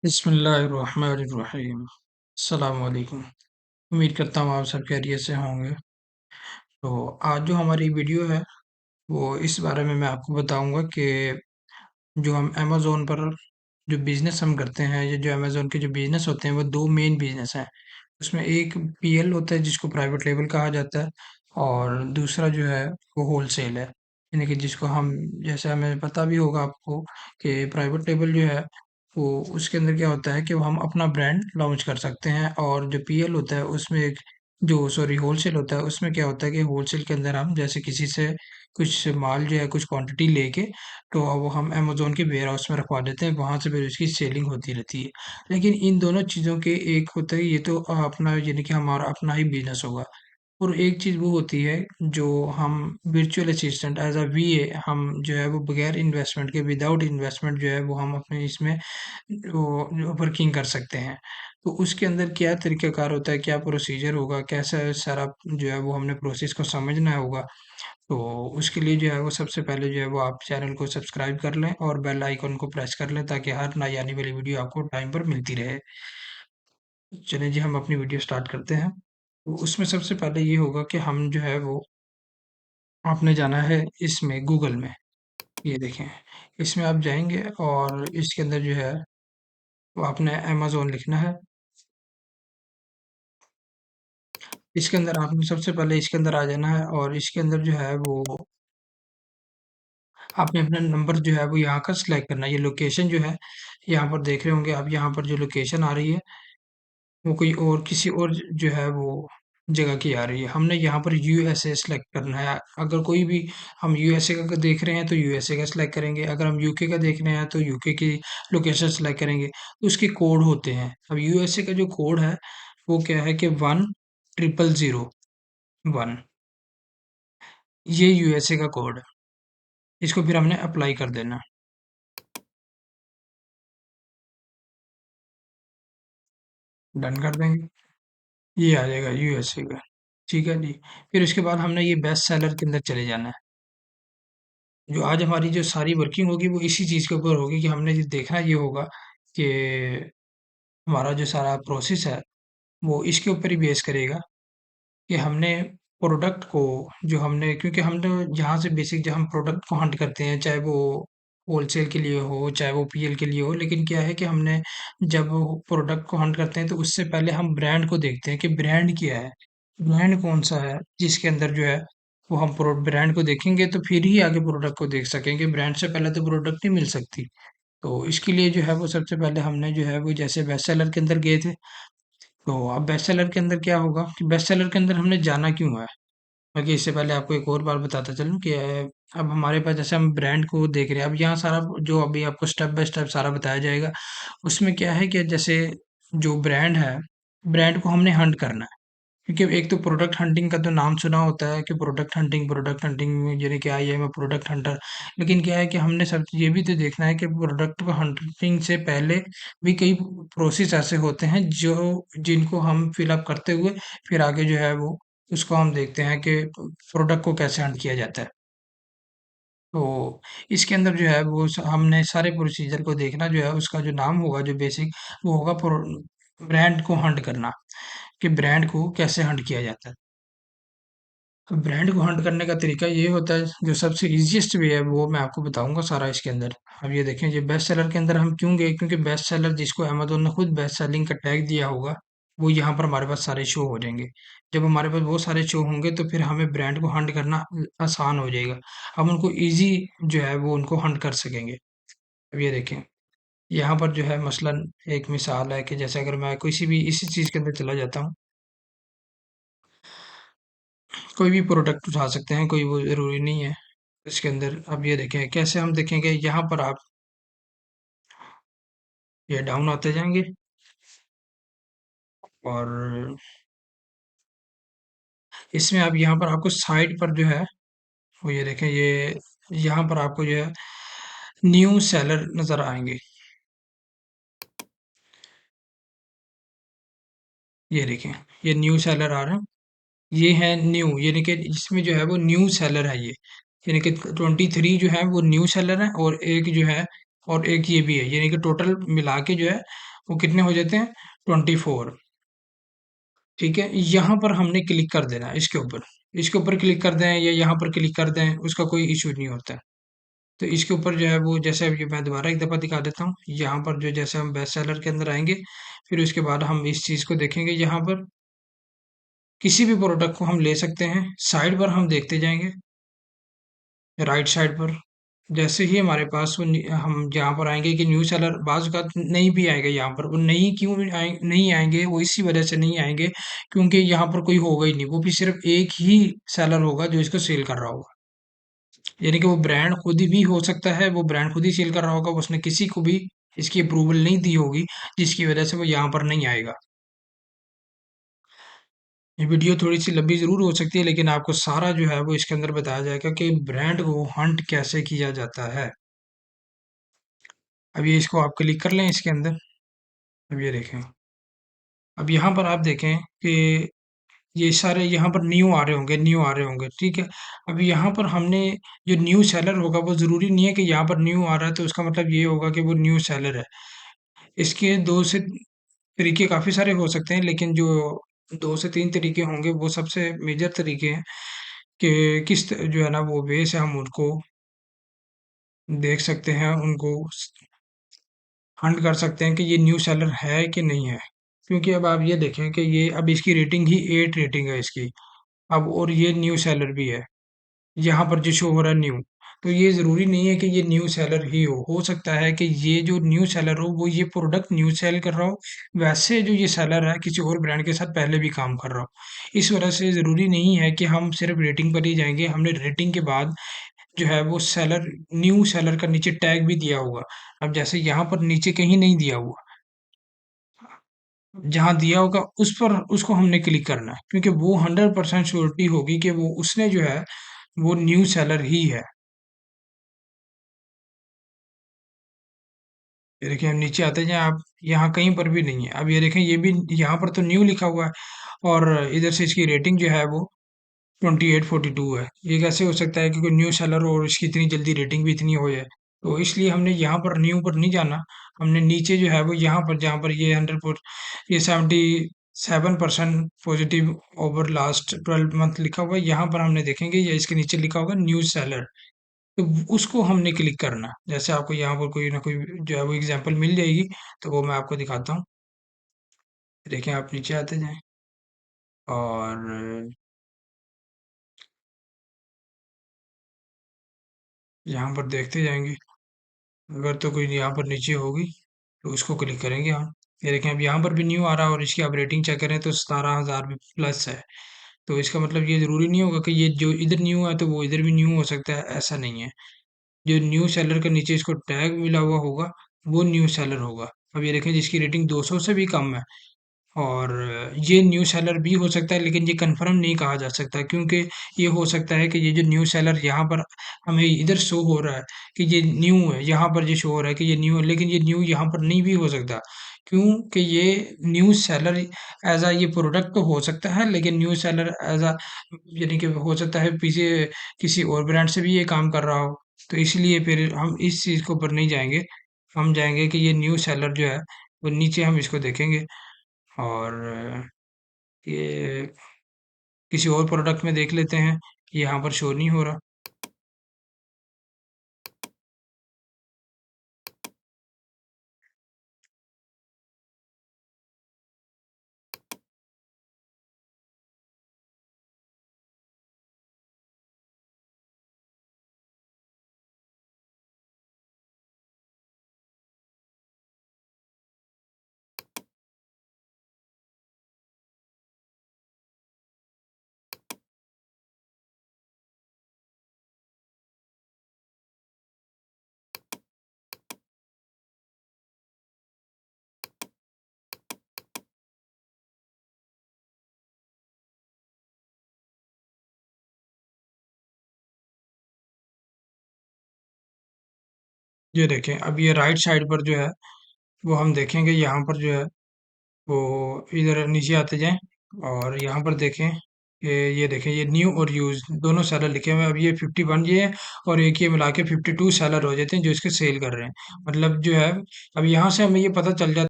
बिस्मिल्लाहिर्रहमानिर्रहीम। अस्सलाम वालेकुम। उम्मीद करता हूँ आप सब खैरियत से होंगे। तो आज जो हमारी वीडियो है वो इस बारे में मैं आपको बताऊंगा कि जो हम अमेज़न पर जो बिज़नेस हम करते हैं, ये जो अमेज़न के जो बिज़नेस होते हैं वो 2 मेन बिज़नेस हैं। उसमें एक पीएल होता है जिसको प्राइवेट लेबल कहा जाता है और दूसरा जो है वो होलसेल है। यानी कि जिसको हम जैसे हमें पता भी होगा आपको कि प्राइवेट लेबल जो है वो उसके अंदर क्या होता है कि वो हम अपना ब्रांड लॉन्च कर सकते हैं और जो पीएल होता है उसमें एक जो सॉरी होलसेल होता है उसमें क्या होता है कि होलसेल के अंदर हम जैसे किसी से कुछ माल जो है कुछ क्वांटिटी लेके तो वो हम अमेज़न के वेयर हाउस में रखवा देते हैं, वहाँ से फिर उसकी सेलिंग होती रहती है। लेकिन इन दोनों चीज़ों के एक होता है ये तो अपना यानी कि हमारा अपना ही बिज़नेस होगा और एक चीज़ वो होती है जो हम वर्चुअल असिस्टेंट एज़ अ वीए हम जो है वो बगैर इन्वेस्टमेंट के विदाउट इन्वेस्टमेंट जो है वो हम अपने इसमें वो वर्किंग कर सकते हैं। तो उसके अंदर क्या तरीक़ाकार होता है, क्या प्रोसीजर होगा, कैसा सारा जो है वो हमने प्रोसेस को समझना होगा। तो उसके लिए जो है वो सबसे पहले जो है वो आप चैनल को सब्सक्राइब कर लें और बेल आइकन को प्रेस कर लें ताकि हर नई आने वाली वीडियो आपको टाइम पर मिलती रहे। चलिए जी हम अपनी वीडियो स्टार्ट करते हैं। तो उसमें सबसे पहले ये होगा कि हम जो है वो आपने जाना है इसमें गूगल में, ये देखें, इसमें आप जाएँगे और इसके अंदर जो है वो आपने अमेज़न लिखना है। इसके अंदर आपने सबसे पहले इसके अंदर आ जाना है और इसके अंदर जो है वो आपने अपना नंबर जो है वो यहाँ का सिलेक्ट करना है। ये लोकेशन जो है यहाँ पर देख रहे होंगे आप, यहाँ पर जो लोकेशन आ रही है वो कोई और किसी और जो है वो जगह की आ रही है। हमने यहाँ पर यूएसए सिलेक्ट करना है। अगर कोई भी हम यूएसए का देख रहे हैं तो यूएसए का सिलेक्ट करेंगे, अगर हम यूके का देख रहे हैं तो यूके की लोकेशन सिलेक्ट करेंगे। तो उसके कोड होते हैं। अब यूएसए का जो कोड है वो क्या है कि 10001, ये यूएसए का कोड है। इसको फिर हमने अप्लाई कर देना। डन कर देंगे, ये आ जाएगा यूएसए का। ठीक है जी। फिर उसके बाद हमने ये बेस्ट सेलर के अंदर चले जाना है। जो आज हमारी जो सारी वर्किंग होगी वो इसी चीज़ के ऊपर होगी कि हमने ये देखना ये होगा कि हमारा जो सारा प्रोसेस है वो इसके ऊपर ही बेस करेगा कि हमने प्रोडक्ट को जो हमने क्योंकि हम तो यहाँ से बेसिक जब हम प्रोडक्ट को हंट करते हैं चाहे वो होलसेल के लिए हो चाहे वो पीएल के लिए हो, लेकिन क्या है कि हमने जब प्रोडक्ट को हंट करते हैं तो उससे पहले हम ब्रांड को देखते हैं कि ब्रांड क्या है, ब्रांड कौन सा है जिसके अंदर जो है वो हम ब्रांड को देखेंगे तो फिर ही आगे प्रोडक्ट को देख सकेंगे। ब्रांड से पहले तो प्रोडक्ट नहीं मिल सकती। तो इसके लिए जो है वो सबसे पहले हमने जो है वो जैसे बेस्ट सेलर के अंदर गए थे। तो अब बेस्ट सेलर के अंदर क्या होगा कि बेस्ट सेलर के अंदर हमने जाना क्यों है। बाकी इससे पहले आपको एक और बात बताता चलूं कि अब हमारे पास जैसे हम ब्रांड को देख रहे हैं, अब यहाँ सारा जो अभी आपको स्टेप बाय स्टेप सारा बताया जाएगा। उसमें क्या है कि जैसे जो ब्रांड है, ब्रांड को हमने हंट करना है। क्योंकि एक तो प्रोडक्ट हंटिंग का तो नाम सुना होता है कि प्रोडक्ट हंटिंग यानी कि I am a product Hunter. लेकिन क्या है कि हमने सब ये भी तो देखना है कि प्रोडक्ट को हंटिंग से पहले भी कई प्रोसेस ऐसे होते हैं जो जिनको हम फिल अप करते हुए फिर आगे जो है वो उसको हम देखते हैं कि प्रोडक्ट को कैसे हंट किया जाता है। तो इसके अंदर जो है वो हमने सारे प्रोसीजर को देखना जो है उसका जो नाम होगा जो बेसिक वो होगा ब्रांड को हंट करना, कि ब्रांड को कैसे हंट किया जाता है। तो ब्रांड को हंट करने का तरीका ये होता है, जो सबसे ईज़ीएस्ट वे है वो मैं आपको बताऊँगा सारा इसके अंदर। अब ये देखें ये बेस्ट सेलर के अंदर हम क्यों गए? क्योंकि बेस्ट सेलर जिसको अमेज़न ने खुद बेस्ट सेलिंग का टैग दिया होगा, वो यहाँ पर हमारे पास सारे शो हो जाएँगे। जब हमारे पास वो सारे शो होंगे तो फिर हमें ब्रांड को हंट करना आसान हो जाएगा। हम उनको ईज़ी जो है वो उनको हंट कर सकेंगे। अब ये देखें, यहाँ पर जो है मसलन एक मिसाल है कि जैसे अगर मैं किसी भी इसी चीज़ के अंदर चला जाता हूँ, कोई भी प्रोडक्ट उठा सकते हैं, कोई वो ज़रूरी नहीं है। इसके अंदर अब ये देखें कैसे हम देखेंगे, यहाँ पर आप ये डाउन आते जाएंगे और इसमें अब यहाँ पर आपको साइड पर जो है वो ये देखें ये यहाँ पर आपको जो है न्यू सेलर नज़र आएंगे। ये देखें ये न्यू सेलर आ रहे हैं, ये है न्यू यानी कि इसमें जो है वो न्यू सेलर है ये, यानी कि 23 जो है वो न्यू सेलर है और एक जो है और एक ये भी है, यानी कि टोटल मिला के जो है वो कितने हो जाते हैं? 24। ठीक है, यहाँ पर हमने क्लिक कर देना है इसके ऊपर क्लिक कर दें या यहाँ पर क्लिक कर दें, उसका कोई इशू नहीं होता है। तो इसके ऊपर जो है वो जैसे अभी मैं दोबारा एक दफ़ा दिखा देता हूँ। यहाँ पर जो जैसे हम बेस्ट सेलर के अंदर आएँगे, फिर उसके बाद हम इस चीज़ को देखेंगे। यहाँ पर किसी भी प्रोडक्ट को हम ले सकते हैं, साइड पर हम देखते जाएँगे, राइट साइड पर जैसे ही हमारे पास हम जहाँ पर आएँगे कि न्यू सेलर बाज़ औक़ात नहीं भी आएगा यहाँ पर, वो नहीं आएँगे, वो इसी वजह से नहीं आएँगे क्योंकि यहाँ पर कोई होगा ही नहीं, वो भी सिर्फ़ एक ही सेलर होगा जो इसको सेल कर रहा होगा। यानी कि वो ब्रांड खुद भी हो सकता है, वो ब्रांड खुद ही सेल कर रहा होगा, उसने किसी को भी इसकी अप्रूवल नहीं दी होगी, जिसकी वजह से वो यहाँ पर नहीं आएगा। ये वीडियो थोड़ी-सी लंबी ज़रूर हो सकती है, लेकिन आपको सारा जो है वो इसके अंदर बताया जाएगा कि ब्रांड को हंट कैसे किया जाता है। अब ये इसको आप क्लिक कर लें इसके अंदर। अब ये देखें, अब यहाँ पर आप देखें कि ये सारे यहाँ पर न्यू आ रहे होंगे, ठीक है? अब यहाँ पर हमने जो न्यू सेलर होगा वो ज़रूरी नहीं है कि यहाँ पर न्यू आ रहा है तो उसका मतलब ये होगा कि वो न्यू सेलर है। इसके 2 से तरीके काफ़ी सारे हो सकते हैं, लेकिन जो 2 से 3 तरीके होंगे वो सबसे मेजर तरीके हैं कि जो है ना वो वे से हम उनको देख सकते हैं, उनको हंट कर सकते हैं कि ये न्यू सेलर है कि नहीं है। क्योंकि अब आप ये देखें कि ये अब इसकी रेटिंग ही 8 रेटिंग है इसकी। अब और ये न्यू सेलर भी है। यहाँ पर जो शो हो रहा है न्यू, तो ये ज़रूरी नहीं है कि ये न्यू सेलर ही हो। हो सकता है कि ये जो न्यू सेलर हो वो ये प्रोडक्ट न्यू सेल कर रहा हो, वैसे जो ये सेलर है किसी और ब्रांड के साथ पहले भी काम कर रहा हो। इस वजह से ज़रूरी नहीं है कि हम सिर्फ़ रेटिंग पर ही जाएँगे, हमने रेटिंग के बाद जो है वो न्यू सेलर का नीचे टैग भी दिया होगा। अब जैसे यहाँ पर नीचे कहीं नहीं दिया हुआ, जहाँ दिया होगा उस पर उसको हमने क्लिक करना है, क्योंकि वो 100% श्योरिटी होगी कि वो उसने जो है वो न्यू सेलर ही है। ये देखिए हम नीचे आते जाएँ आप, यहाँ कहीं पर भी नहीं है। अब ये देखें ये भी यहाँ पर तो न्यू लिखा हुआ है और इधर से इसकी रेटिंग जो है वो 2842 है। ये कैसे हो सकता है कि कोई न्यू सेलर हो और इसकी इतनी जल्दी रेटिंग भी इतनी हो जाए? तो इसलिए हमने यहाँ पर न्यू पर नहीं जाना, हमने नीचे जो है वो यहाँ पर जहाँ पर ये 77% पॉजिटिव ओवर लास्ट 12 मंथ लिखा हुआ है, यहाँ पर हमने देखेंगे या इसके नीचे लिखा होगा न्यू सेलर। तो उसको हमने क्लिक करना है। जैसे आपको यहाँ पर कोई ना कोई जो है वो एग्ज़ाम्पल मिल जाएगी, तो वो मैं आपको दिखाता हूँ। देखें आप नीचे आते जाएँ और यहाँ पर देखते जाएँगे। अगर तो कोई यहाँ पर नीचे होगी, तो उसको क्लिक करेंगे हम। ये देखें अब यहाँ पर भी न्यू आ रहा है और इसकी आप रेटिंग चेक करें तो 17,000 भी प्लस है। तो इसका मतलब ये ज़रूरी नहीं होगा कि ये जो इधर न्यू है, तो वो इधर भी न्यू हो सकता है, ऐसा नहीं है। जो न्यू सेलर के नीचे इसको टैग मिला हुआ होगा, वो न्यू सेलर होगा। अब ये देखें जिसकी रेटिंग 200 से भी कम है और ये न्यू सेलर भी हो सकता है, लेकिन ये कंफर्म नहीं कहा जा सकता क्योंकि ये हो सकता है कि ये जो न्यू सेलर यहाँ पर हमें इधर शो हो रहा है कि ये न्यू है, यहाँ पर ये शो हो रहा है कि ये न्यू है, लेकिन ये न्यू यहाँ पर नहीं भी हो सकता। क्योंकि ये न्यू सेलर एज़ ये प्रोडक्ट तो हो सकता है, लेकिन न्यू सेलर यानी कि हो सकता है पीछे किसी और ब्रांड से भी ये काम कर रहा हो। तो इसलिए फिर हम इस चीज़ के ऊपर नहीं जाएँगे, हम जाएँगे कि ये न्यू सेलर जो है, वो नीचे हम इसको देखेंगे और ये किसी और प्रोडक्ट में देख लेते हैं, यहाँ पर शो नहीं हो रहा। ये देखें, अब ये राइट साइड पर जो है, वो हम देखेंगे यहाँ पर जो है, वो इधर नीचे आते जाएँ और यहाँ पर देखें ये देखें ये न्यू और यूज़ दोनों सेलर लिखे हुए हैं। अब ये 51 ये है और एक ये मिला के 52 सेलर हो जाते हैं जो इसके सेल कर रहे हैं। मतलब जो है, अब यहाँ से हमें ये पता चल जाता